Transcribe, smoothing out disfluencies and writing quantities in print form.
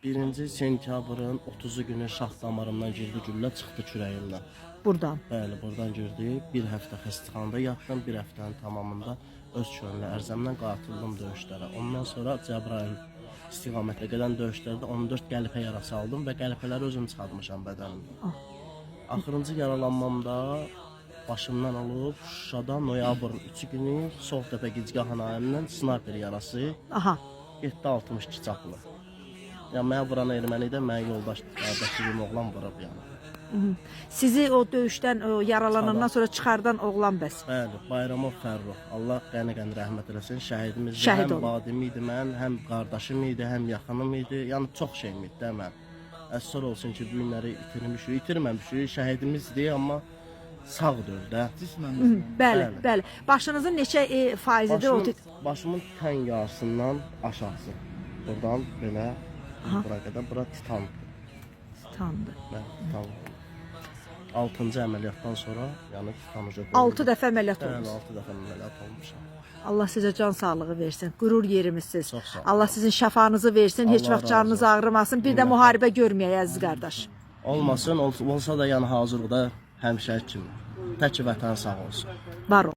1-ci sentyabrın 30-u günü şah damarımdan girdi güllə, çıxdı kürəyimdən. Buradan. Bəli, buradan girdi. Bir həftə xəstəxanada yatdım, bir həftənin tamamında öz könüllü ərzəmdən qatıldım döyüşlərə. Ondan sonra Cəbrayıl istiqamətlə gedən döyüşlərdə 14 qəlpə yarası aldım və qəlpələri özüm çıxartmışam bədənimdən. Axırıncı yaralanmamda başımdan alıb Şuşada noyabrın 3 günü Soğdəpə Gicgah Hanayəmdən snayper yarası Aha. 7.62 çaplı. Yəni mənə vuran erməni də mənim yoldaş qardaşım oğlan vurub yəni. Sizi o döyüşdən o yaralanandan sonra çıxardan oğlan bəs. Bəli, Bayramov Fərrux. Allah qəni-qəni rəhmət eləsin. Şəhidimiz Şəhid həm oldu. vadim idi mən, həm qardaşım idi, həm yaxınım idi. Yəni çox şeyim idi də mən. Əsər olsun ki, bu günləri itirmişik, itirməmişik. Şəhidimizdir, amma sağdır da. Bəli, bəli. Başınızın neçə faizidir o? Başımın tən yarısından aşağısı. Buradan belə bura qədər, bura titan. Titandı. Bəli, titan. 6-cı əməliyyatdan sonra, yəni titanı götürdüm. 6 dəfə əməliyyat Bəli, olmuş. 6 dəfə əməliyyat olmuşam. Allah sizə can sağlığı versin. Qürur yerimizsiz. Çox sağ olun. Allah sizin şəfanızı versin. Heç Allah vaxt razı canınız olsun. ağrımasın. Bir də müharibə görməyək əziz qardaş. Olmasın, olsa da yəni hazırlıqda həmişə kimi. Tək ki vətən sağ olsun. Var ol.